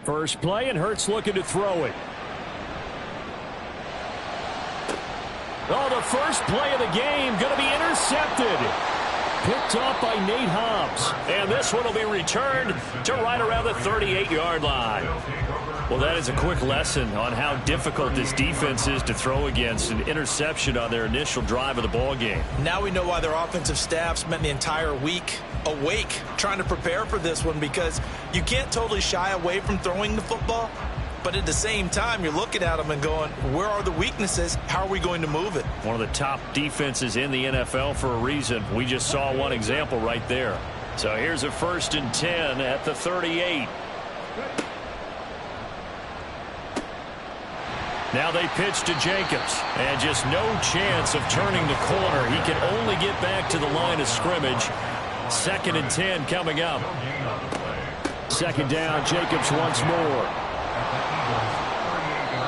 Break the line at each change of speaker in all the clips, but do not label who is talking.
First play, and Hurts looking to throw it. Oh, the first play of the game going to be intercepted. Picked off by Nate Hobbs. And this one will be returned to right around the 38-yard line. Well, that is a quick lesson on how difficult this defense is to throw against. An interception on their initial drive of the ball game.
Now we know why their offensive staff spent the entire week awake trying to prepare for this one, because you can't totally shy away from throwing the football. But at the same time, you're looking at them and going, where are the weaknesses? How are we going to move it?
One of the top defenses in the NFL for a reason. We just saw one example right there. So here's a 1st and 10 at the 38. Now they pitch to Jacobs. And just no chance of turning the corner. He can only get back to the line of scrimmage. 2nd and 10 coming up. 2nd down, Jacobs once more.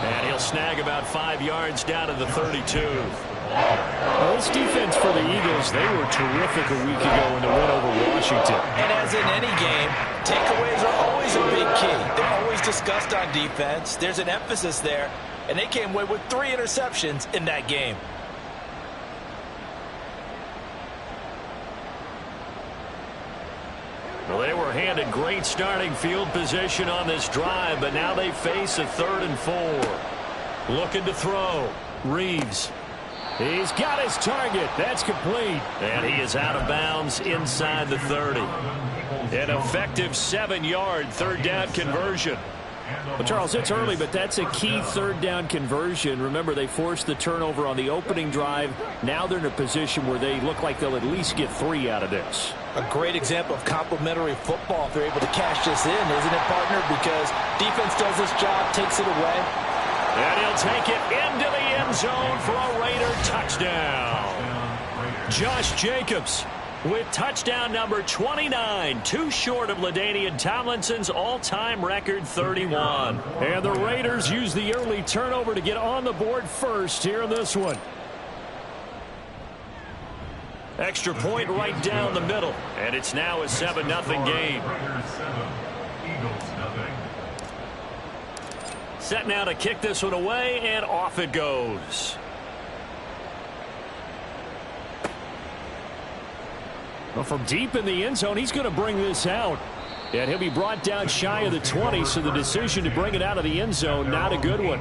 And he'll snag about 5 yards down to the 32. Well, this defense for the Eagles, they were terrific a week ago in the win over Washington.
And as in any game, takeaways are always a big key. They're always discussed on defense. There's an emphasis there, and they came away with 3 interceptions in that game.
Well, they were handed great starting field position on this drive, but now they face a 3rd and 4. Looking to throw. Reeves. He's got his target. That's complete. And he is out of bounds inside the 30. An effective 7-yard 3rd down conversion. Well, Charles, it's early, but that's a key 3rd down conversion. Remember, they forced the turnover on the opening drive. Now they're in a position where they look like they'll at least get 3 out of this.
A great example of complementary football if they're able to cash this in, isn't it, partner? Because defense does this job, takes it away.
And he'll take it into the end zone for a Raider touchdown. Josh Jacobs with touchdown number 29, too short of LaDainian Tomlinson's all-time record 31. And the Raiders use the early turnover to get on the board first here in this one. Extra point right down the middle, and it's now a 7-0 game. Set now to kick this one away, and off it goes. Well, from deep in the end zone, he's going to bring this out. And he'll be brought down shy of the 20, so the decision to bring it out of the end zone, not a good one.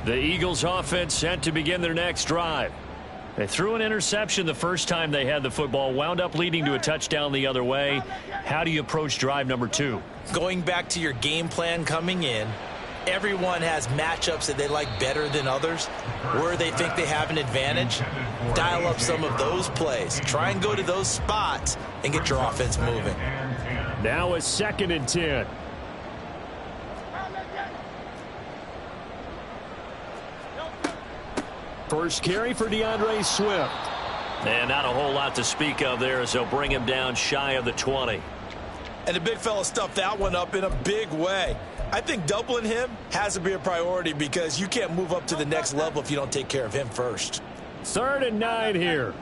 The Eagles offense set to begin their next drive. They threw an interception the first time they had the football, wound up leading to a touchdown the other way. How do you approach drive number 2?
Going back to your game plan coming in, everyone has matchups that they like better than others, where they think they have an advantage. Dial up some of those plays. Try and go to those spots and get your offense moving.
Now a 2nd and 10. First carry for DeAndre Swift. And not a whole lot to speak of there as they'll bring him down shy of the 20.
And the big fella stuffed that one up in a big way. I think doubling him has to be a priority, because you can't move up to the next level if you don't take care of him first.
3rd and 9 here.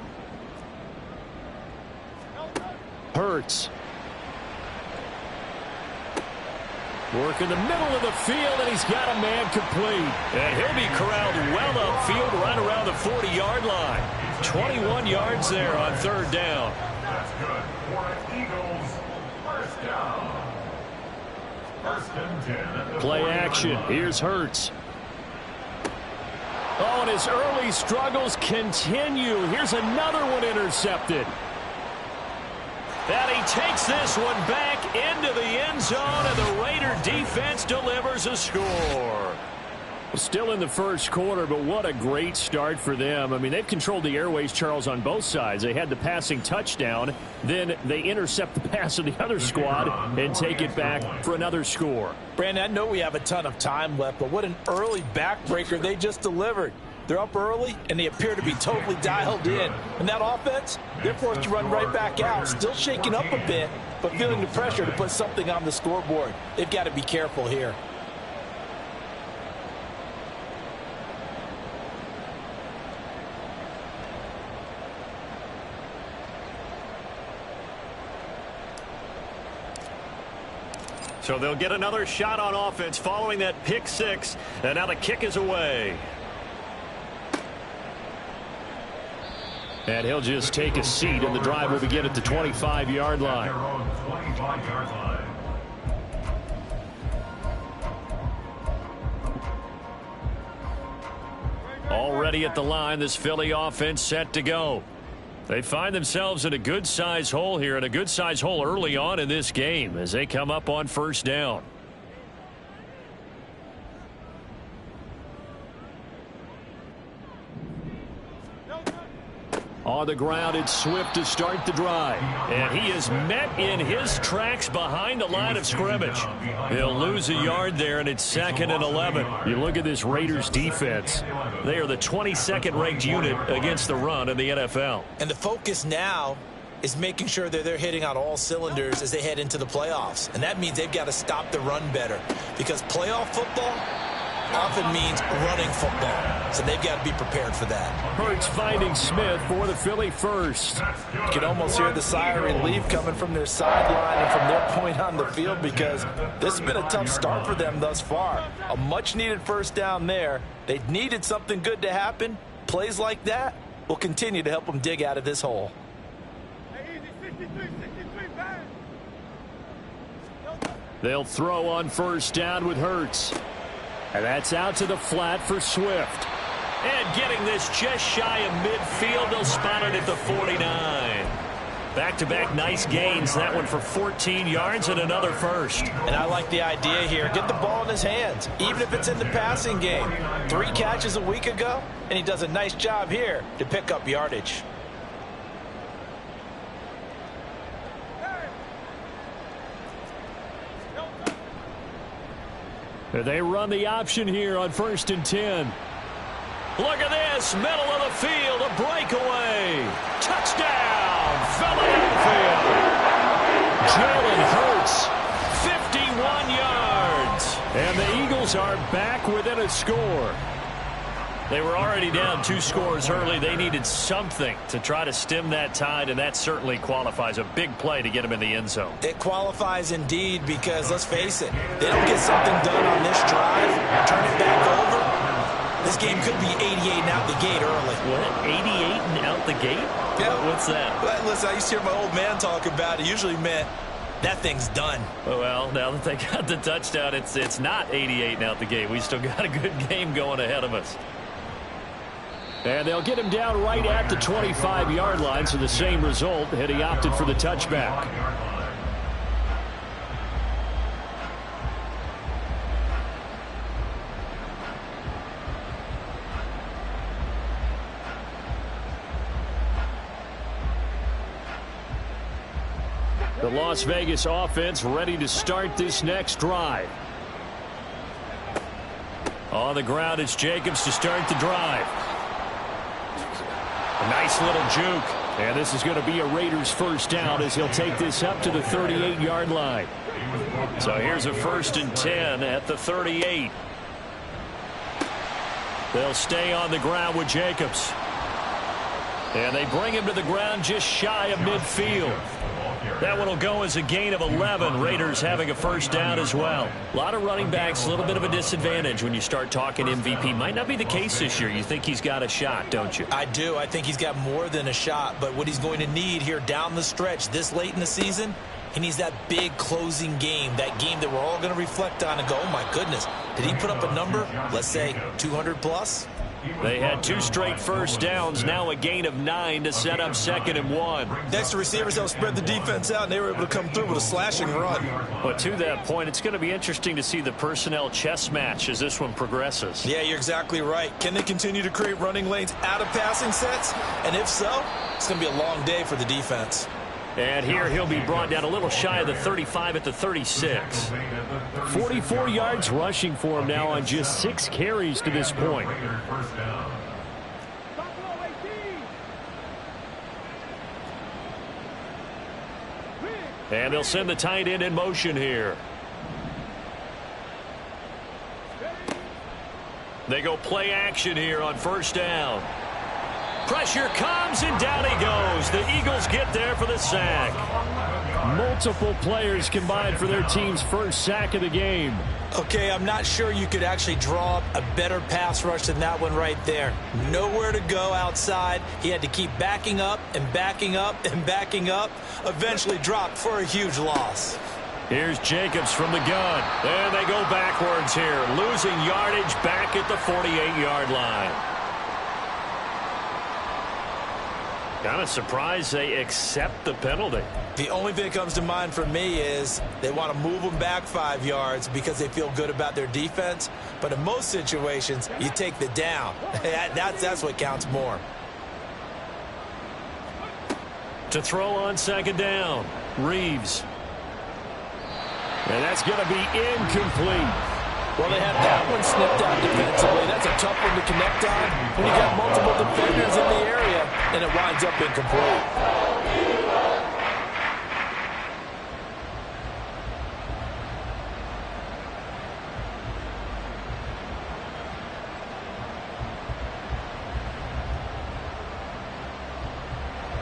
Hurts. Work in the middle of the field, and he's got a man complete. And he'll be corralled well upfield right around the 40-yard line. 21 yards there on 3rd down.
That's good for Eagles. 1st down. 1st and 10.
Play action. Here's Hurts. Oh, and his early struggles continue. Here's another one intercepted. And he takes this one back into the end zone, and the Raider defense delivers a score. Still in the first quarter, but what a great start for them. I mean, they've controlled the airways, Charles, on both sides. They had the passing touchdown. Then they intercept the pass of the other squad and take it back for another score.
Brandon, I know we have a ton of time left, but what an early backbreaker they just delivered. They're up early, and they appear to be totally dialed in. And that offense, they're forced to run right back out, still shaking up a bit, but feeling the pressure to put something on the scoreboard. They've got to be careful here.
So they'll get another shot on offense following that pick six. And now the kick is away. And he'll just take a seat, and the drive will begin at the 25-yard line. Already at the line, this Philly offense set to go. They find themselves in a good-sized hole here, and a good-sized hole early on in this game as they come up on first down. On the ground, it's Swift to start the drive. And he is met in his tracks behind the line of scrimmage. He'll lose a yard there, and it's 2nd and 11. You look at this Raiders defense. They are the 22nd ranked unit against the run in the NFL.
And the focus now is making sure that they're hitting on all cylinders as they head into the playoffs. And that means they've got to stop the run better, because playoff football often means running football. So they've got to be prepared for that.
Hurts finding Smith for the Philly first.
You can almost hear the sigh of relief coming from their sideline and from their point on the field, because this has been a tough start for them thus far. A much-needed first down there. They needed something good to happen. Plays like that will continue to help them dig out of this hole.
They'll throw on first down with Hurts. And that's out to the flat for Swift. And getting this just shy of midfield, they'll spot it at the 49. Back-to-back nice gains. That one for 14 yards and another first.
And I like the idea here. Get the ball in his hands, even if it's in the passing game. 3 catches a week ago, and he does a nice job here to pick up yardage.
They run the option here on 1st and 10. Look at this, middle of the field, a breakaway. Touchdown, Philadelphia. Jalen Hurts, 51 yards. And the Eagles are back within a score. They were already down 2 scores early. They needed something to try to stem that tide, and that certainly qualifies. A big play to get them in the end zone.
It qualifies indeed, because let's face it, they don't get something done on this drive, turn it back over, this game could be 88 and out the gate early.
What? 88 and out the gate?
Yeah.
What's that?
Listen, I used to hear my old man talk about it. Usually meant that thing's done.
Well, now that they got the touchdown, it's not 88 and out the gate. We still got a good game going ahead of us. And they'll get him down right at the 25-yard line, so the same result, had he opted for the touchback. The Las Vegas offense ready to start this next drive. On the ground, it's Jacobs to start the drive. A nice little juke. And this is going to be a Raiders first down as he'll take this up to the 38-yard line. So here's a 1st and 10 at the 38. They'll stay on the ground with Jacobs. And they bring him to the ground just shy of midfield. That one will go as a gain of 11. Raiders having a first down as well. A lot of running backs, a little bit of a disadvantage when you start talking MVP. Might not be the case this year. You think he's got a shot, don't you?
I do. I think he's got more than a shot. But what he's going to need here down the stretch this late in the season, he needs that big closing game. That game that we're all going to reflect on and go, oh, my goodness. Did he put up a number, let's say, 200 plus?
They had 2 straight first downs, now a gain of 9 to set up 2nd and 1.
Next to receivers, they'll spread the defense out, and they were able to come through with a slashing run.
But to that point, it's going to be interesting to see the personnel chess match as this one progresses.
Yeah, you're exactly right. Can they continue to create running lanes out of passing sets? And if so, it's going to be a long day for the defense.
And here he'll be brought down a little shy of the 35 at the 36. 44 yards rushing for him now on just 6 carries to this point. And they'll send the tight end in motion here. They go play action here on first down. Pressure comes, and down he goes. The Eagles get there for the sack. Multiple players combined for their team's first sack of the game.
Okay, I'm not sure you could actually draw up a better pass rush than that one right there. Nowhere to go outside. He had to keep backing up and backing up and backing up. Eventually dropped for a huge loss.
Here's Jacobs from the gun. And they go backwards here, losing yardage back at the 48-yard line. Kind of surprised they accept the penalty.
The only thing that comes to mind for me is they want to move them back 5 yards because they feel good about their defense. But in most situations, you take the down. That's what counts more.
To throw on second down, Reeves. And that's going to be incomplete.
Well, they had that one snipped out defensively. That's a tough one to connect on when you got multiple defenders in the area, and it winds up incomplete.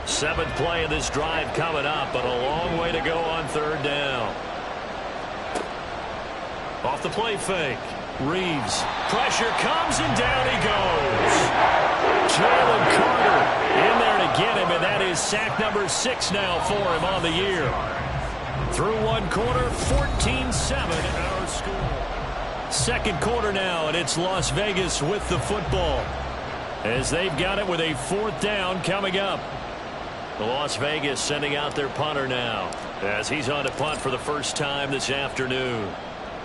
Seventh play of this drive coming up, but a long way to go on third down. Off the play fake. Reeves. Pressure comes and down he goes. Jalen Carter in there to get him, and that is sack number 6 now for him on the year. Through one quarter, 14-7 our score. Second quarter now, and it's Las Vegas with the football as they've got it with a fourth down coming up. Las Vegas sending out their punter now as he's on to punt for the first time this afternoon.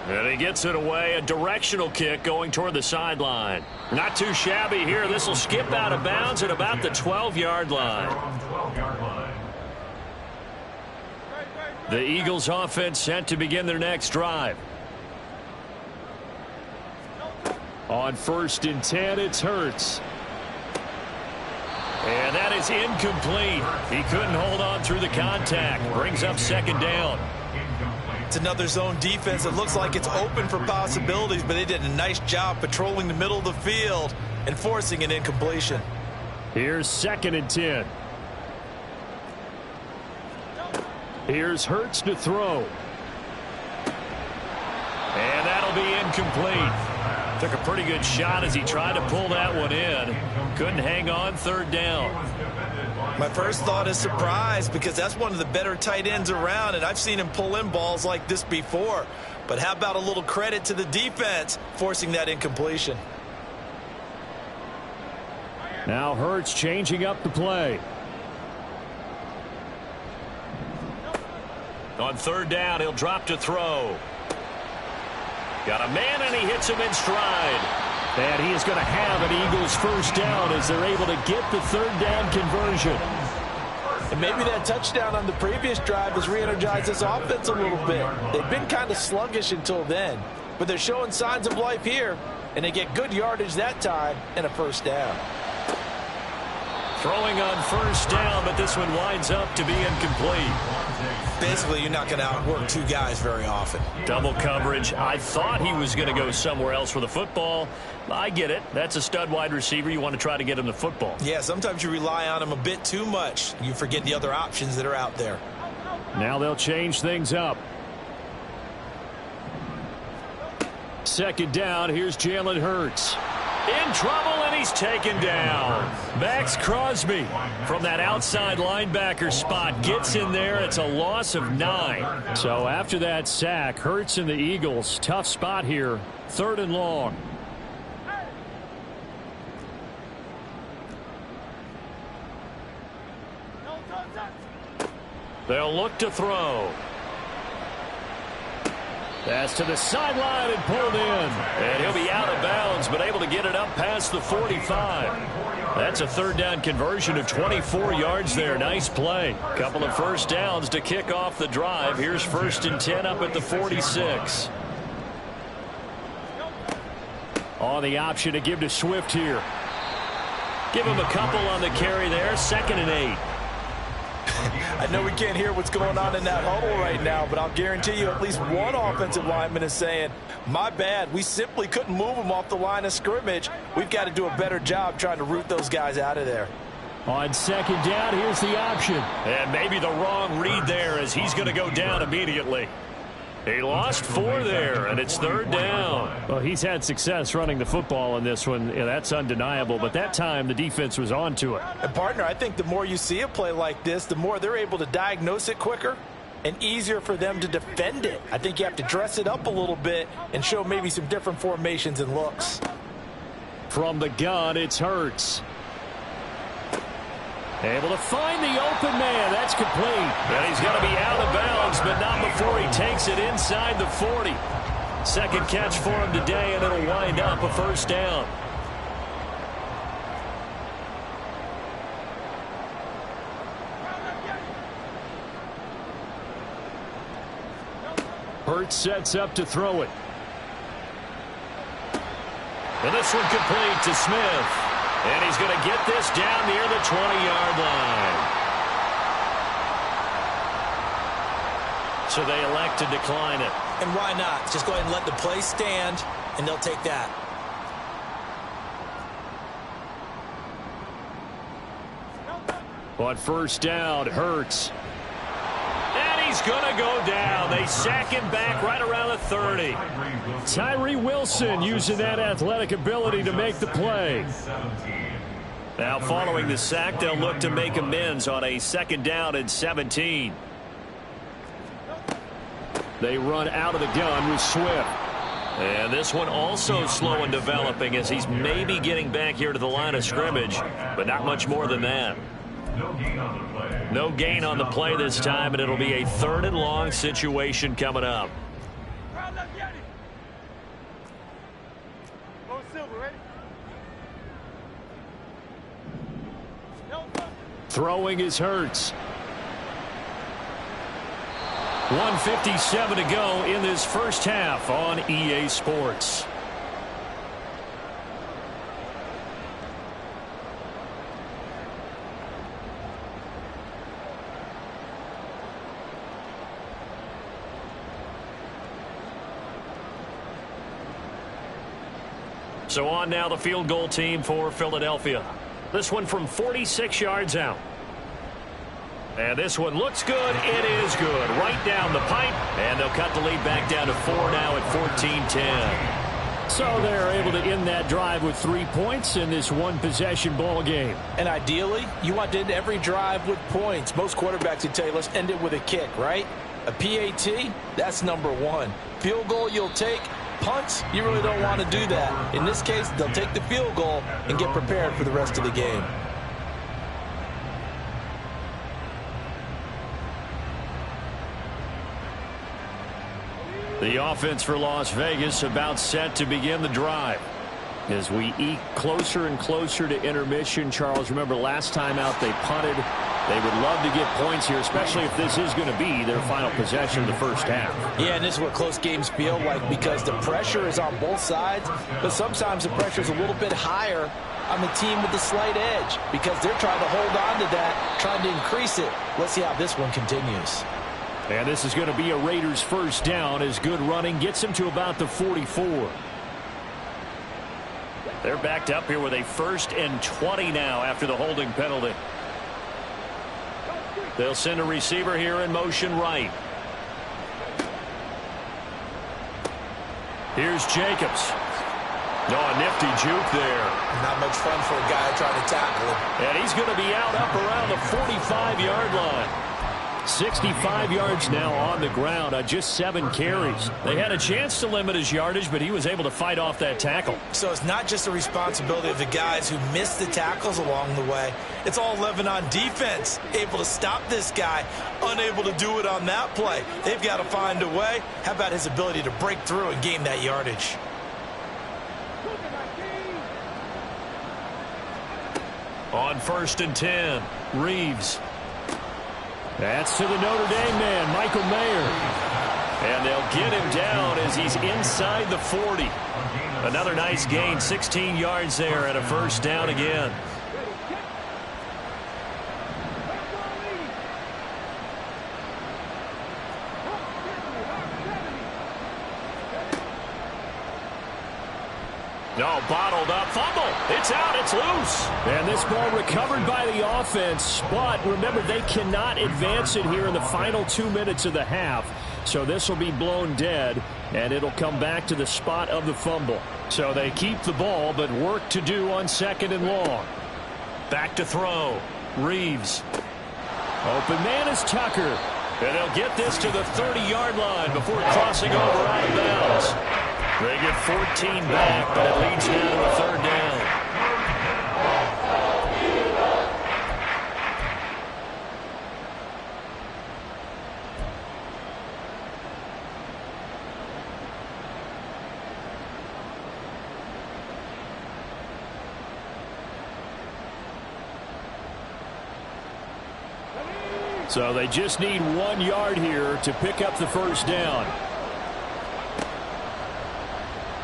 And he gets it away, a directional kick going toward the sideline. Not too shabby here. This will skip out of bounds at about the 12-yard line. The Eagles offense set to begin their next drive. On 1st and 10, it's Hurts. And that is incomplete. He couldn't hold on through the contact. Brings up second down.
It's another zone defense. It looks like it's open for possibilities, but they did a nice job patrolling the middle of the field and forcing an incompletion.
Here's 2nd and 10. Here's Hurts to throw. And that'll be incomplete. Took a pretty good shot as he tried to pull that one in. Couldn't hang on third down.
My first thought is surprise because that's one of the better tight ends around, and I've seen him pull in balls like this before. But how about a little credit to the defense forcing that incompletion?
Now Hurts changing up the play. On third down, he'll drop to throw. Got a man, and he hits him in stride. And he is going to have an Eagles first down as they're able to get the third down conversion.
And maybe that touchdown on the previous drive has re-energized this offense a little bit. They've been kind of sluggish until then, but they're showing signs of life here, and they get good yardage that time and a first down.
Throwing on first down, but this one winds up to be incomplete.
Basically, you're not going to outwork two guys very often.
Double coverage. I thought he was going to go somewhere else for the football. I get it. That's a stud wide receiver. You want to try to get him the football.
Yeah, sometimes you rely on him a bit too much. You forget the other options that are out there.
Now they'll change things up. Second down. Here's Jalen Hurts. In trouble, and he's taken down. Max Crosby from that outside linebacker spot gets in there. It's a loss of 9. So after that sack, Hurts and the Eagles, tough spot here. 3rd and long. They'll look to throw. Pass to the sideline and pulled in. And he'll be out of bounds, but able to get it up past the 45. That's a third down conversion of 24 yards there. Nice play. Couple of first downs to kick off the drive. Here's 1st and 10 up at the 46. On the option to give to Swift here. Give him a couple on the carry there. 2nd and 8.
I know we can't hear what's going on in that huddle right now, but I'll guarantee you at least one offensive lineman is saying, my bad, we simply couldn't move them off the line of scrimmage. We've got to do a better job trying to root those guys out of there.
On second down, here's the option. And maybe the wrong read there as he's going to go down immediately. He lost 4 there, and it's third down. Well, he's had success running the football in this one. Yeah, that's undeniable. But that time, the defense was on to it.
And, partner, I think the more you see a play like this, the more they're able to diagnose it quicker and easier for them to defend it. I think you have to dress it up a little bit and show maybe some different formations and looks.
From the gun, it's Hurts. Able to find the open man. That's complete. And he's going to be out of bounds, but not before he takes it inside the 40. Second catch for him today, and it'll wind up a first down. Hurts sets up to throw it. And this one complete to Smith. And he's going to get this down near the 20-yard line. So they elect to decline it.
And why not? Just go ahead and let the play stand, and they'll take that.
On first down, Hurts. And he's going to go down. They sack him back right around the 30. Tyree Wilson using that athletic ability to make the play. Now following the sack, they'll look to make amends on a second down and 17. They run out of the gun with Swift. And this one also slow in developing as he's maybe getting back here to the line of scrimmage, but not much more than that. No gain on the play this time, and it'll be a third and long situation coming up. Throwing is Hurts. 1:57 to go in this first half on EA Sports. So on now the field goal team for Philadelphia. This one from 46 yards out. And this one looks good. It is good. Right down the pipe. And they'll cut the lead back down to 4 now at 14-10. So they're able to end that drive with 3 points in this one-possession ball game.
And ideally, you want to end every drive with points. Most quarterbacks would tell you, let's end it with a kick, right? A PAT, that's number 1. Field goal you'll take. Punts, you really don't want to do that. In this case, they'll take the field goal and get prepared for the rest of the game.
The offense for Las Vegas about set to begin the drive. As we eke closer and closer to intermission, Charles, remember last time out they punted. They would love to get points here, especially if this is going to be their final possession of the first half.
Yeah, and this is what close games feel like because the pressure is on both sides, but sometimes the pressure is a little bit higher on the team with the slight edge because they're trying to hold on to that, trying to increase it. Let's see how this one continues.
And this is going to be a Raiders first down as good running gets him to about the 44. They're backed up here with a 1st and 20 now after the holding penalty. They'll send a receiver here in motion right. Here's Jacobs. Oh, a nifty juke there.
Not much fun for a guy trying to tackle him.
And he's going to be out up around the 45-yard line. 65 yards now on the ground on just 7 carries. They had a chance to limit his yardage, but he was able to fight off that tackle.
So it's not just the responsibility of the guys who missed the tackles along the way. It's all living on defense, able to stop this guy, unable to do it on that play. They've got to find a way. How about his ability to break through and gain that yardage?
On 1st and 10, Reeves. That's to the Notre Dame man, Michael Mayer. And they'll get him down as he's inside the 40. Another nice gain, 16 yards there and a first down again. No, bottled up. Fumble. It's out. It's loose. And this ball recovered by the offense. But remember, they cannot advance it here in the final 2 minutes of the half. So this will be blown dead, and it'll come back to the spot of the fumble. So they keep the ball, but work to do on 2nd and long. Back to throw. Reeves. Open man is Tucker. And they'll get this to the 30-yard line before crossing over out of bounds. They get 14 back, but it leads now to a 3rd down. So they just need 1 yard here to pick up the 1st down.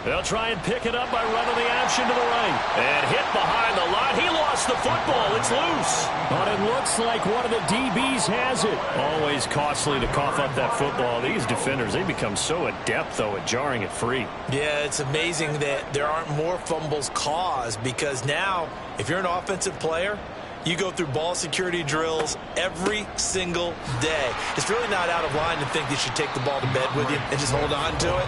They'll try and pick it up by running the option to the right. And hit behind the line. He lost the football. It's loose. But it looks like one of the DBs has it. Always costly to cough up that football. These defenders, they become so adept, though, at jarring it free.
Yeah, it's amazing that there aren't more fumbles caused, because now, if you're an offensive player, you go through ball security drills every single day. It's really not out of line to think you should take the ball to bed with you and just hold on to it.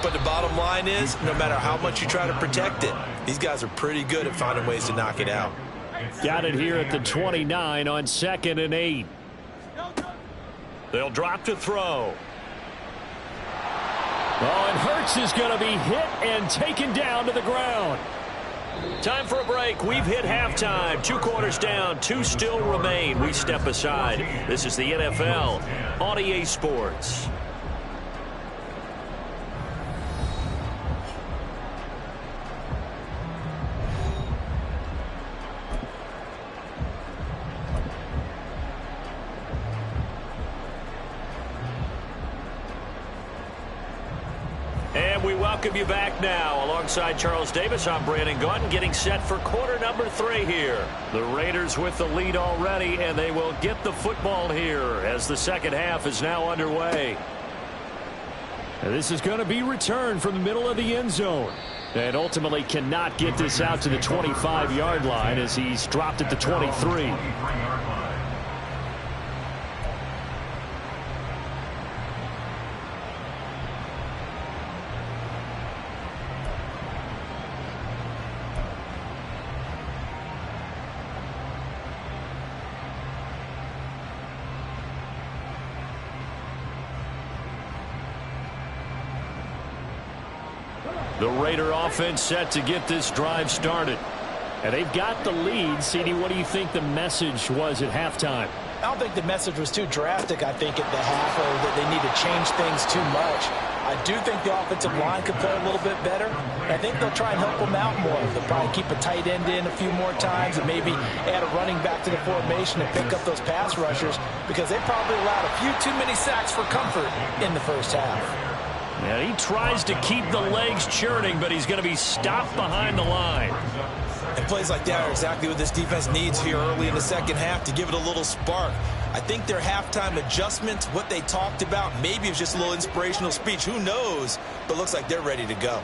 But the bottom line is, no matter how much you try to protect it, these guys are pretty good at finding ways to knock it out.
Got it here at the 29 on 2nd and 8. They'll drop to throw. Oh, and Hurts is going to be hit and taken down to the ground. Time for a break. We've hit halftime. 2 quarters down. 2 still remain. We step aside. This is the NFL on EA Sports. And we welcome you back now. Alongside Charles Davis, I'm Brandon Gaudin, getting set for quarter number 3 here. The Raiders with the lead already, and they will get the football here as the second half is now underway. And this is going to be returned from the middle of the end zone. And ultimately cannot get this out to the 25-yard line as he's dropped at the 23. The Raider offense set to get this drive started. And they've got the lead. CD, what do you think the message was at halftime?
I don't think the message was too drastic, I think, at the half, or that they need to change things too much. I do think the offensive line could play a little bit better. I think they'll try and help them out more. They'll probably keep a tight end in a few more times and maybe add a running back to the formation and pick up those pass rushers, because they probably allowed a few too many sacks for comfort in the first half.
Yeah, he tries to keep the legs churning, but he's going to be stopped behind the line.
And plays like that are exactly what this defense needs here early in the second half to give it a little spark. I think their halftime adjustments, what they talked about, maybe it was just a little inspirational speech. Who knows? But looks like they're ready to go.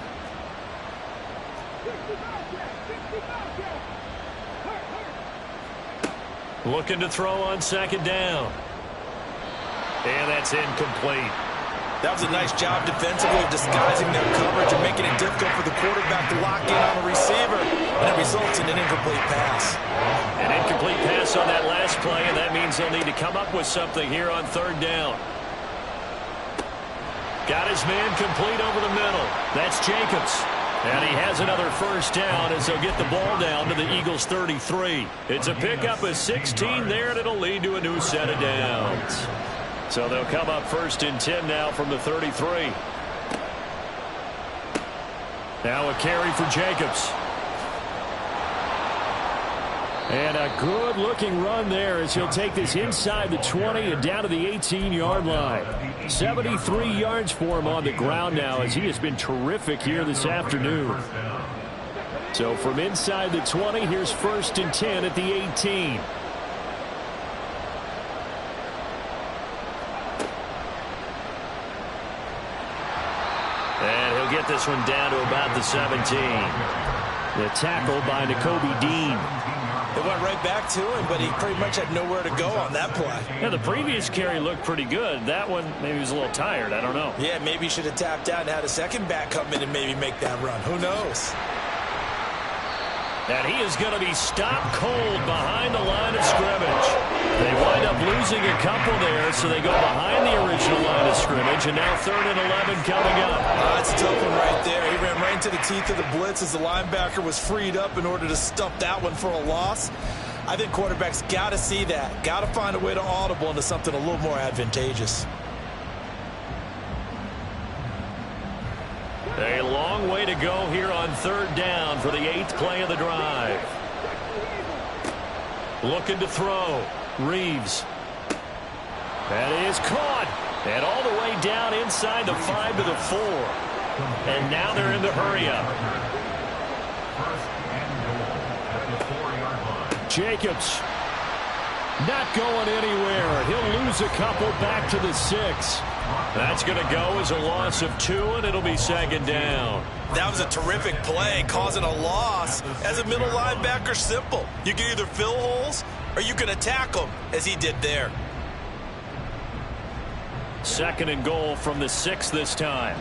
Looking to throw on 2nd down. And that's incomplete.
That was a nice job defensively of disguising their coverage and making it difficult for the quarterback to lock in on a receiver, and it results in an incomplete pass.
An incomplete pass on that last play, and that means they'll need to come up with something here on 3rd down. Got his man complete over the middle. That's Jacobs. And he has another 1st down as they'll get the ball down to the Eagles' 33. It's a pickup of 16 there, and it'll lead to a new set of downs. So they'll come up 1st and 10 now from the 33. Now a carry for Jacobs. And a good-looking run there as he'll take this inside the 20 and down to the 18-yard line. 73 yards for him on the ground now as he has been terrific here this afternoon. So from inside the 20, here's 1st and 10 at the 18. And They'll get this one down to about the 17. The tackle by Nakobe Dean.
They went right back to him, but he pretty much had nowhere to go on that play.
Yeah, the previous carry looked pretty good. That one, maybe he was a little tired. I don't know.
Yeah, maybe he should have tapped out and had a second back come in and maybe make that run. Who knows?
And he is going to be stopped cold behind the line of scrimmage. They wind up losing a couple there, so they go behind the original line of scrimmage, and now 3rd and 11 coming up.
That's a tough one right there. He ran right into the teeth of the blitz as the linebacker was freed up in order to stuff that one for a loss. I think quarterbacks got to see that. Got to find a way to audible into something a little more advantageous.
A long way to go here on 3rd down for the 8th play of the drive. Looking to throw. Reeves. That is caught. And all the way down inside the 5 to the 4. And now they're in the hurry up. Jacobs. Not going anywhere. He'll lose a couple back to the 6. That's going to go as a loss of 2, and it'll be 2nd down.
That was a terrific play, causing a loss. As a middle linebacker, simple. You can either fill holes or you can attack them, as he did there.
2nd and goal from the 6 this time.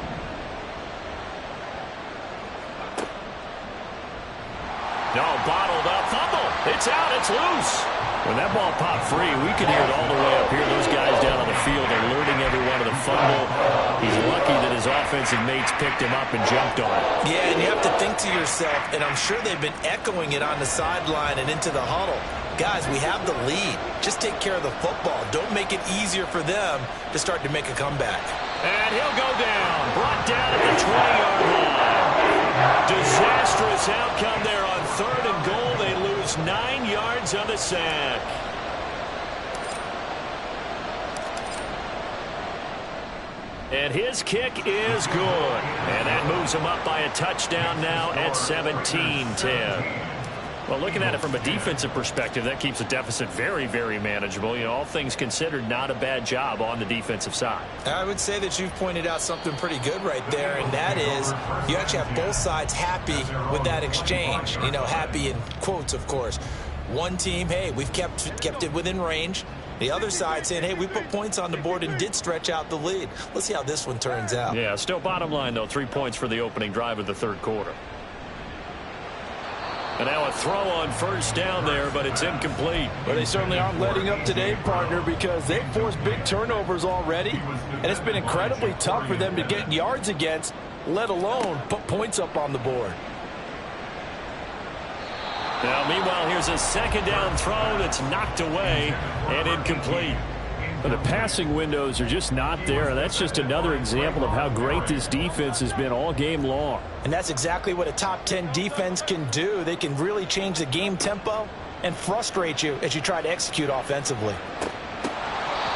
No, bottled up. Fumble. It's out. It's loose. When that ball popped free, we could hear it all the way up here. Those guys down on the field are learning every one of the fumble. He's lucky that his offensive mates picked him up and jumped on it.
Yeah, and you have to think to yourself, and I'm sure they've been echoing it on the sideline and into the huddle. Guys, we have the lead. Just take care of the football. Don't make it easier for them to start to make a comeback.
And he'll go down. Brought down at the 20-yard line. Disastrous outcome there on 3rd and goal. They lose 9 yards on the sack. And his kick is good. And that moves him up by a touchdown now at 17-10. Well, looking at it from a defensive perspective, that keeps the deficit very, very manageable. You know, all things considered, not a bad job on the defensive side.
I would say that you've pointed out something pretty good right there, and that is you actually have both sides happy with that exchange. You know, happy in quotes, of course. One team, hey, we've kept it within range. The other side saying, hey, we put points on the board and did stretch out the lead. Let's see how this one turns out.
Yeah, still bottom line, though, 3 points for the opening drive of the 3rd quarter. And now a throw on 1st down there, but it's incomplete.
Well, they certainly aren't letting up today, partner, because they've forced big turnovers already, and it's been incredibly tough for them to get yards against, let alone put points up on the board.
Now, meanwhile, here's a 2nd down throw that's knocked away and incomplete. But the passing windows are just not there. That's just another example of how great this defense has been all game long.
And that's exactly what a top 10 defense can do. They can really change the game tempo and frustrate you as you try to execute offensively.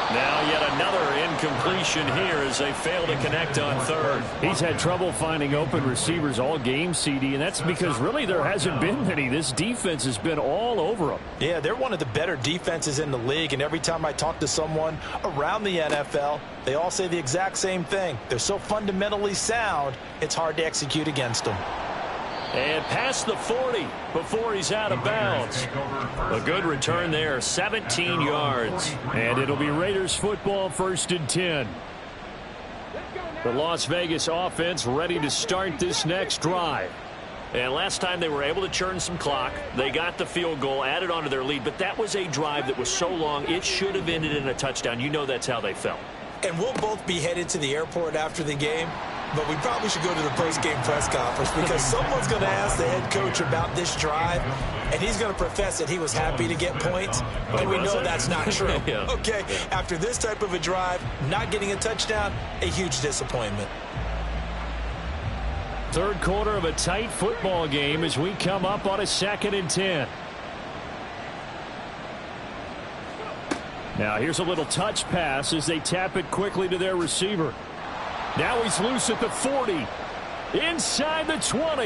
Now yet another incompletion here as they fail to connect on 3rd. He's had trouble finding open receivers all game, CD, and that's because really there hasn't been many. This defense has been all over them.
Yeah, they're one of the better defenses in the league, and every time I talk to someone around the NFL, they all say the exact same thing. They're so fundamentally sound, it's hard to execute against them.
And past the 40 before he's out of bounds. A good return there, 17 yards. And it'll be Raiders football, 1st and 10. The Las Vegas offense ready to start this next drive. And last time they were able to churn some clock. They got the field goal, added onto their lead. But that was a drive that was so long, it should have ended in a touchdown. You know that's how they felt.
And we'll both be headed to the airport after the game. But we probably should go to the post-game press conference because someone's going to ask the head coach about this drive, and he's going to profess that he was happy to get points, and we know that's not true.
Yeah.
Okay, after this type of a drive, not getting a touchdown, a huge disappointment.
3rd quarter of a tight football game as we come up on a 2nd and 10. Now here's a little touch pass as they tap it quickly to their receiver. Now he's loose at the 40. Inside the 20.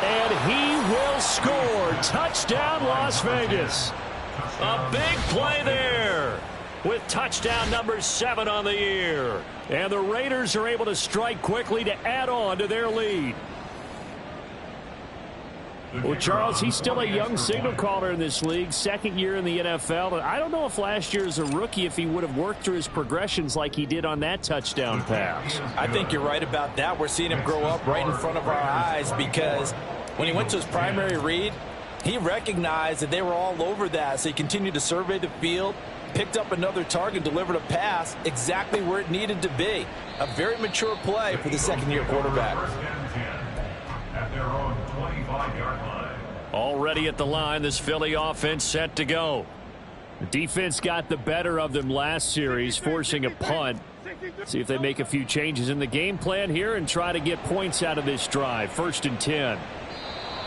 And he will score. Touchdown, Las Vegas. A big play there. with touchdown number 7 on the year. And the Raiders are able to strike quickly to add on to their lead. Well, Charles, he's still a young signal caller in this league, second year in the NFL. And I don't know if last year as a rookie, if he would have worked through his progressions like he did on that touchdown pass.
I think you're right about that. We're seeing him grow up right in front of our eyes because when he went to his primary read, he recognized that they were all over that. So he continued to survey the field, picked up another target, delivered a pass exactly where it needed to be. A very mature play for the second-year quarterback.
At their own 25-yard line.
Already at the line, this Philly offense set to go. The defense got the better of them last series, forcing a punt. See if they make a few changes in the game plan here and try to get points out of this drive. 1st and 10.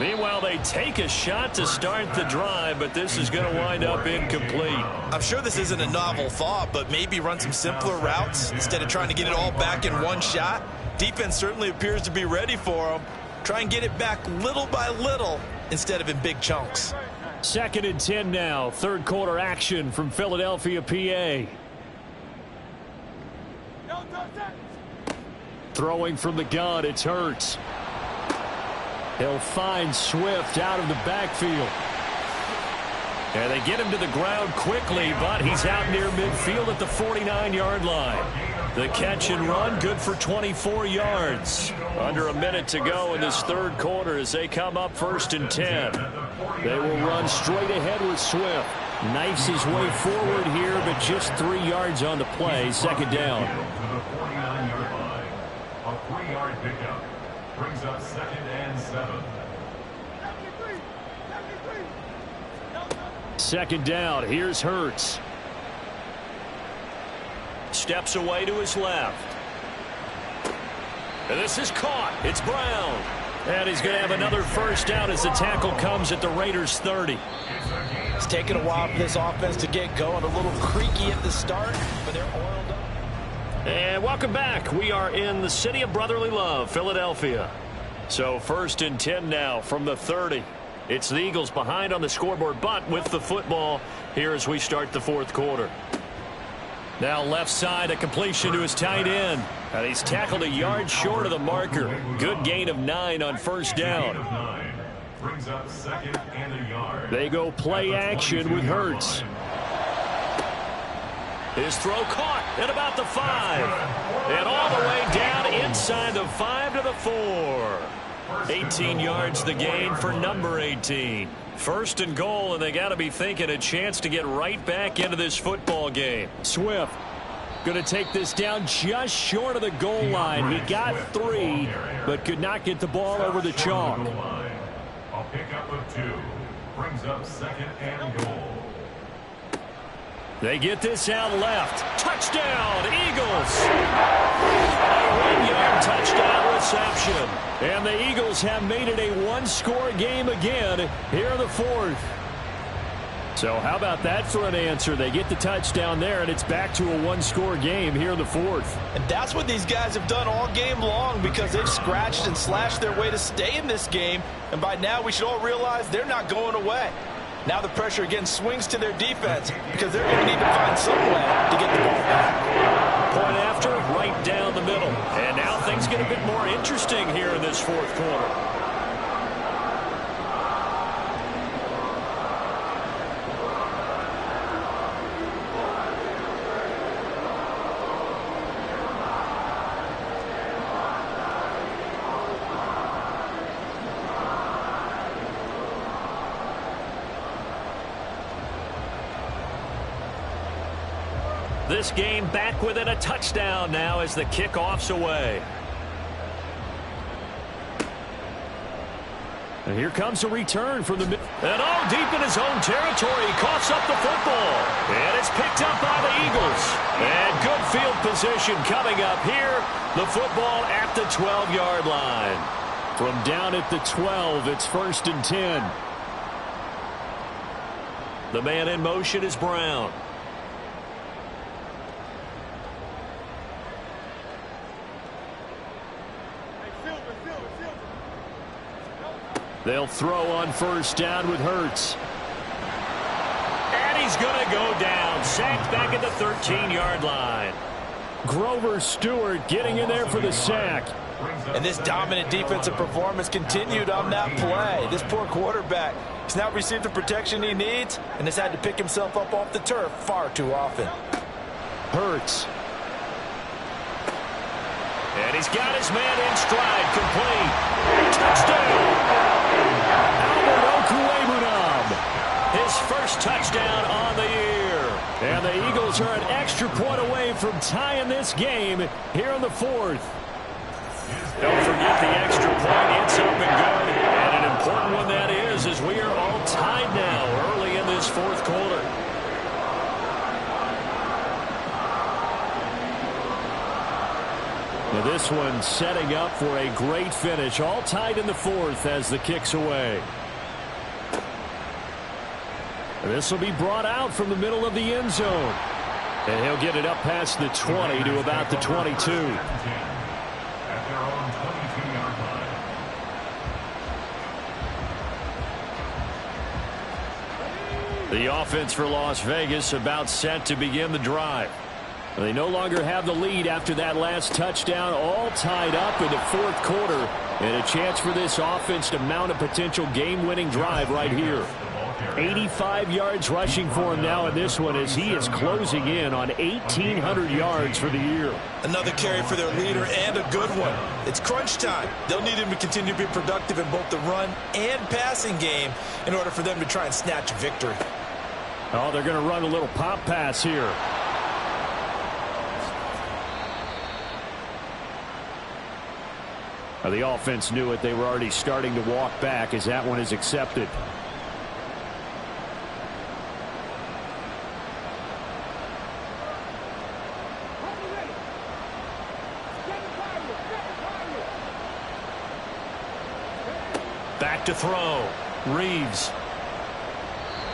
Meanwhile, they take a shot to start the drive, but this is going to wind up incomplete.
I'm sure this isn't a novel thought, but maybe run some simpler routes instead of trying to get it all back in one shot. Defense certainly appears to be ready for them. Try and get it back little by little instead of in big chunks.
2nd and 10 now. Third quarter action from Philadelphia, PA. Throwing from the gun, it's Hurts. He'll find Swift out of the backfield. And they get him to the ground quickly, but he's out near midfield at the 49-yard line. The catch and run, good for 24 yards. Under a minute to go in this third quarter as they come up 1st and 10. They will run straight ahead with Swift. Knifes his way forward here, but just 3 yards on the play. 2nd down.
To the 49-yard line. A 3-yard pickup brings up 2nd and 7.
2nd down. Here's Hurts. Steps away to his left. And this is caught. It's Brown. And he's going to have another first down as the tackle comes at the Raiders' 30.
It's taken a while for this offense to get going. A little creaky at the start, but they're oiled up.
And welcome back. We are in the city of brotherly love, Philadelphia. So 1st and 10 now from the 30. It's the Eagles behind on the scoreboard, but with the football here as we start the fourth quarter. Now left side, a completion to his tight end. And he's tackled a yard short of the marker. Good gain of 9 on first down.
Brings up 2nd and a yard.
They go play action with Hurts. His throw caught at about the 5. And all the way down inside the 5 to the 4. 18 yards the gain for number 18. 1st and goal, and they got to be thinking a chance to get right back into this football game. Swift going to take this down just short of the goal line. He got 3, but could not get the ball over the chalk.
A pickup of 2 brings up 2nd and goal.
They get this out left. Touchdown, Eagles! A 1-yard touchdown reception. And the Eagles have made it a 1-score game again here in the 4th. So how about that for an answer? They get the touchdown there, and it's back to a 1-score game here in the 4th.
And that's what these guys have done all game long because they've scratched and slashed their way to stay in this game. And by now, we should all realize they're not going away. Now the pressure again swings to their defense because they're going to need to find some way to get the ball back.
Point after, right down the middle. And now things get a bit more interesting here in this fourth quarter. This game back within a touchdown now as the kickoff's away. And here comes a return from the mid. And all deep in his own territory. He coughs up the football. And it's picked up by the Eagles. And good field position coming up here. The football at the 12-yard line. From down at the 12, it's 1st and 10. The man in motion is Brown. They'll throw on first down with Hurts. And he's going to go down. Sacked back at the 13-yard line. Grover Stewart getting in there for the sack.
And this dominant defensive performance continued on that play. This poor quarterback has now received the protection he needs and has had to pick himself up off the turf far too often.
Hurts. And he's got his man in stride, complete. Touchdown! Albert Okwuegbunam, his first touchdown on the year. And the Eagles are an extra point away from tying this game here in the fourth. Don't forget the extra point. It's up and good. And an important one that is, as we are all tied now early in this fourth quarter. Now this one setting up for a great finish. All tied in the fourth as the kick's away. This will be brought out from the middle of the end zone. And he'll get it up past the 20 to about the 22. The offense for Las Vegas about set to begin the drive. They no longer have the lead after that last touchdown, all tied up in the fourth quarter, and a chance for this offense to mount a potential game-winning drive right here. 85 yards rushing for him now in this one as he is closing in on 1,800 yards for the year.
Another carry for their leader and a good one. It's crunch time. They'll need him to continue to be productive in both the run and passing game in order for them to try and snatch a victory.
Oh, they're going to run a little pop pass here. The offense knew it. They were already starting to walk back as that one is accepted. Back to throw. Reeves.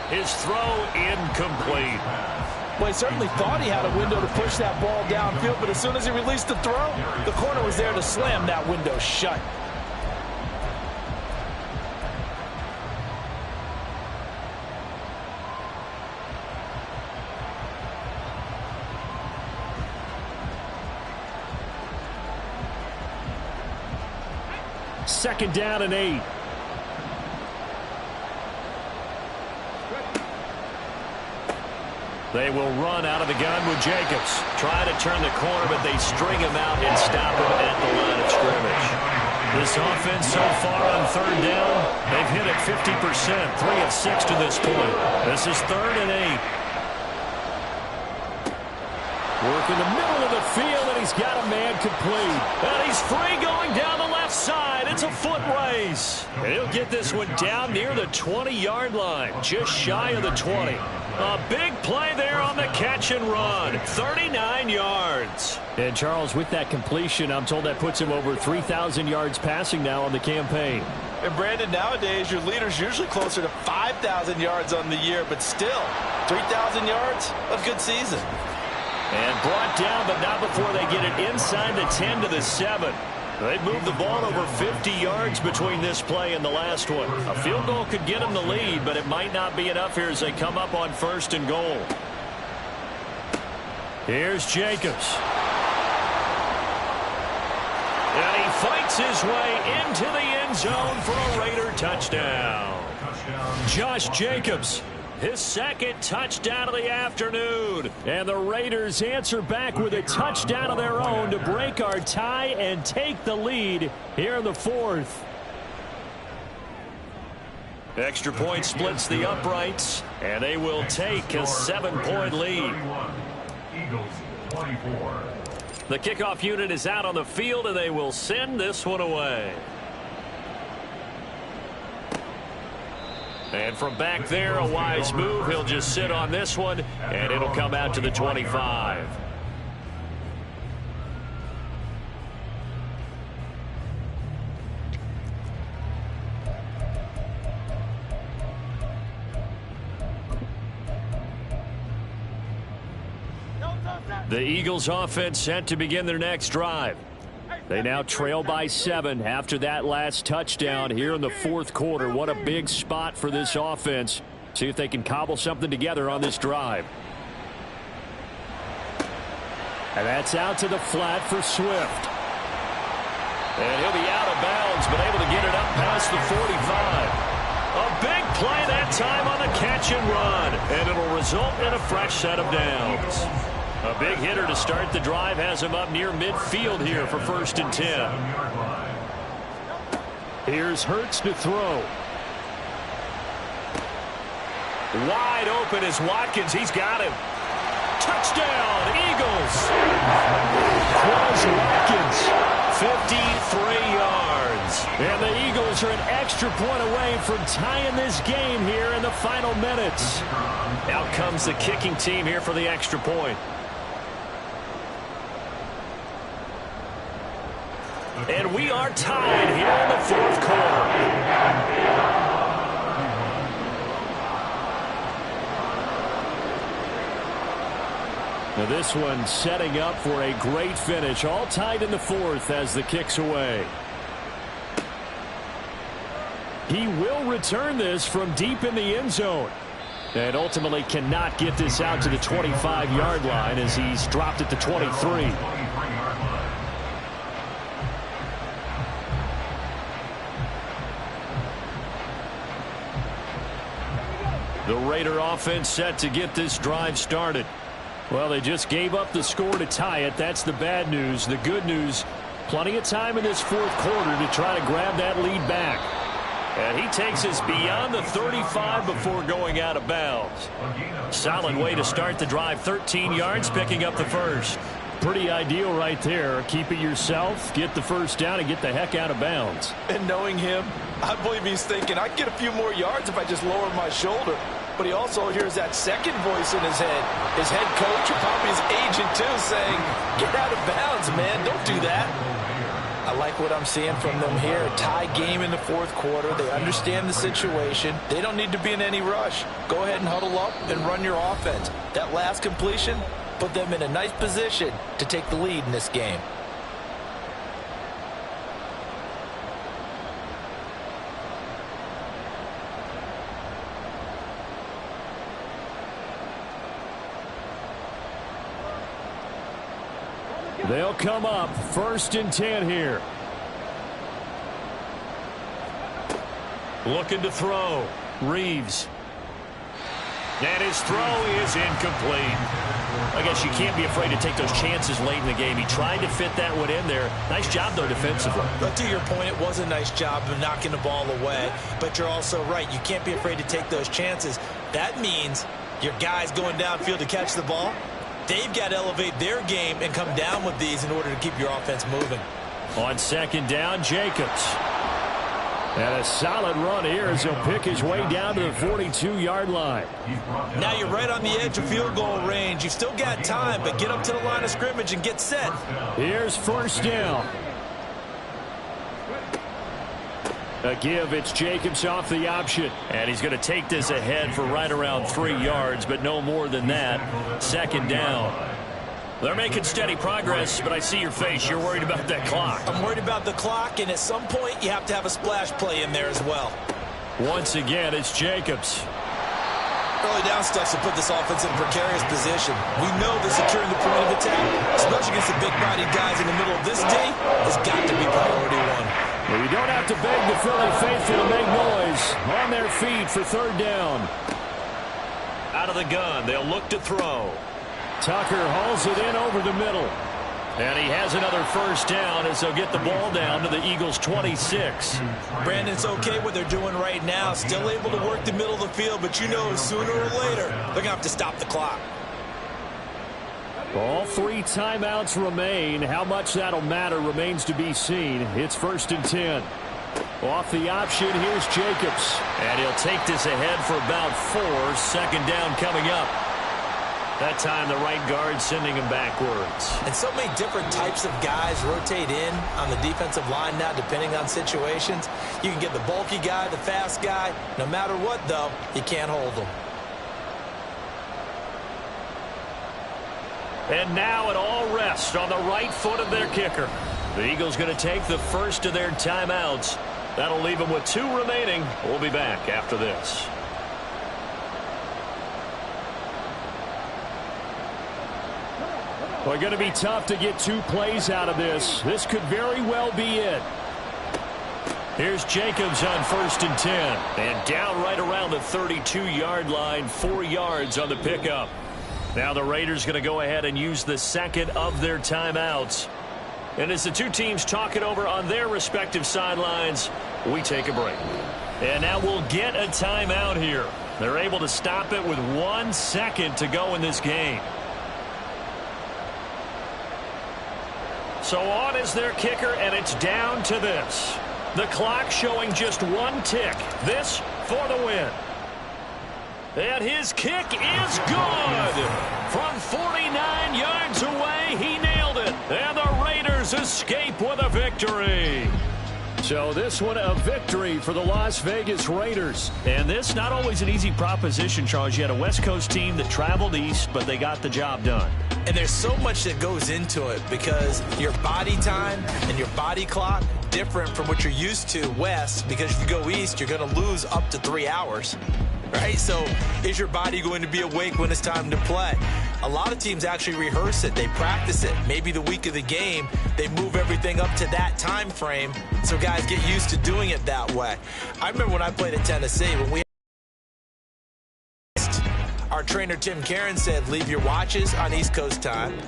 His throw incomplete.
Well, he certainly thought he had a window to push that ball downfield, but as soon as he released the throw, the corner was there to slam that window shut.
Second down and 8. They will run out of the gun with Jacobs. Try to turn the corner, but they string him out and stop him at the line of scrimmage. This offense so far on third down, they've hit it 50%, 3 of 6 to this point. This is 3rd and 8. Work in the middle of the field, and he's got a man complete. And he's free going down the left side. It's a foot race. And he'll get this one down near the 20-yard line, just shy of the 20. A big play there on the catch and run. 39 yards. And Charles, with that completion, I'm told that puts him over 3,000 yards passing now on the campaign.
And Brandon, nowadays your leader's usually closer to 5,000 yards on the year, but still, 3,000 yards, a good season.
And brought down, but not before they get it inside the 10 to the 7. They've moved the ball over 50 yards between this play and the last one. A field goal could get them the lead, but it might not be enough here as they come up on 1st and goal. Here's Jacobs. And he fights his way into the end zone for a Raider touchdown. Josh Jacobs, his second touchdown of the afternoon. And the Raiders answer back with a touchdown of their own to break our tie and take the lead here in the fourth. Extra point splits the uprights, and they will take a 7-point lead.
Eagles 24.
The kickoff unit is out on the field, and they will send this one away. And from back there, a wise move. He'll just sit on this one, and it'll come out to the 25. The Eagles offense set to begin their next drive. They now trail by 7 after that last touchdown here in the fourth quarter. What a big spot for this offense See if they can cobble something together on this drive. And that's out to the flat for Swift. And he'll be out of bounds, but able to get it up past the 45. A big play that time on the catch and run. And it'll result in a fresh set of downs. A big hitter to start the drive has him up near midfield here for 1st and 10. Here's Hurts to throw. Wide open is Watkins. He's got him. Touchdown, Eagles. Quez Watkins, 53 yards. And the Eagles are an extra point away from tying this game here in the final minutes. Out comes the kicking team here for the extra point. And we are tied here in the 4th quarter. Now this one setting up for a great finish. All tied in the 4th as the kick's away. He will return this from deep in the end zone. And ultimately cannot get this out to the 25-yard line as he's dropped at the 23. The Raider offense set to get this drive started. Well, they just gave up the score to tie it. That's the bad news. The good news, plenty of time in this 4th quarter to try to grab that lead back. And he takes us beyond the 35 before going out of bounds. Solid way to start the drive. 13 yards, picking up the first. Pretty ideal right there. Keep it yourself, get the first down, and get the heck out of bounds.
And knowing him, I believe he's thinking, I'd get a few more yards if I just lower my shoulder. But he also hears that second voice in his head. His head coach, or probably his agent too, saying, get out of bounds, man. Don't do that. I like what I'm seeing from them here. A tie game in the 4th quarter. They understand the situation. They don't need to be in any rush. Go ahead and huddle up and run your offense. That last completion put them in a nice position to take the lead in this game.
They'll come up 1st and 10 here. Looking to throw. Reeves. And his throw is incomplete. I guess you can't be afraid to take those chances late in the game. He tried to fit that one in there. Nice job, though, defensively.
But to your point, it was a nice job of knocking the ball away. But you're also right. You can't be afraid to take those chances. That means your guys going downfield to catch the ball, they've got to elevate their game and come down with these in order to keep your offense moving.
On 2nd down, Jacobs. And a solid run here as he'll pick his way down to the 42-yard line.
Now you're right on the edge of field goal range. You've still got time, but get up to the line of scrimmage and get set.
Here's 1st down. A give, it's Jacobs off the option. And he's going to take this ahead for right around 3 yards, but no more than that. 2nd down. They're making steady progress, but I see your face. You're worried about that clock.
I'm worried about the clock, and at some point you have to have a splash play in there as well.
Once again, it's Jacobs.
Early down stuff to put this offense in a precarious position. We know that securing the point of attack, especially against the big-bodied guys in the middle of this day, has got to be priority one.
Well, you don't have to beg the Philly faithful to make noise. On their feet for 3rd down. Out of the gun, they'll look to throw. Tucker hauls it in over the middle. And he has another 1st down as they'll get the ball down to the Eagles' 26.
Brandon's okay what they're doing right now. Still able to work the middle of the field, but you know sooner or later they're going to have to stop the clock.
All 3 timeouts remain. How much that'll matter remains to be seen. It's 1st and 10. Off the option, here's Jacobs. And he'll take this ahead for about 4. 2nd down coming up. That time the right guard sending him backwards.
And so many different types of guys rotate in on the defensive line now depending on situations. You can get the bulky guy, the fast guy. No matter what, though, you can't hold them.
And now it all rests on the right foot of their kicker. The Eagles going to take the first of their timeouts. That'll leave them with 2 remaining. We'll be back after this. Well, going to be tough to get 2 plays out of this. This could very well be it. Here's Jacobs on 1st and 10. And down right around the 32-yard line, 4 yards on the pickup. Now the Raiders going to go ahead and use the second of their timeouts. And as the two teams talk it over on their respective sidelines, we take a break. And now we'll get a timeout here. They're able to stop it with 1 second to go in this game. So on is their kicker, and it's down to this. The clock showing just 1 tick. This for the win. And his kick is good. From 49 yards away, he nailed it. And the Raiders escape with a victory. So this one a victory for the Las Vegas Raiders. And this not always an easy proposition, Charles. You had a West Coast team that traveled east, but they got the job done.
And there's so much that goes into it because your body time and your body clock different from what you're used to west, because if you go east, you're going to lose up to 3 hours. Right? So is your body going to be awake when it's time to play? A lot of teams actually rehearse it. They practice it. Maybe the week of the game, they move everything up to that time frame so guys get used to doing it that way. I remember when I played at Tennessee, when our trainer Tim Karen said, leave your watches on East Coast time.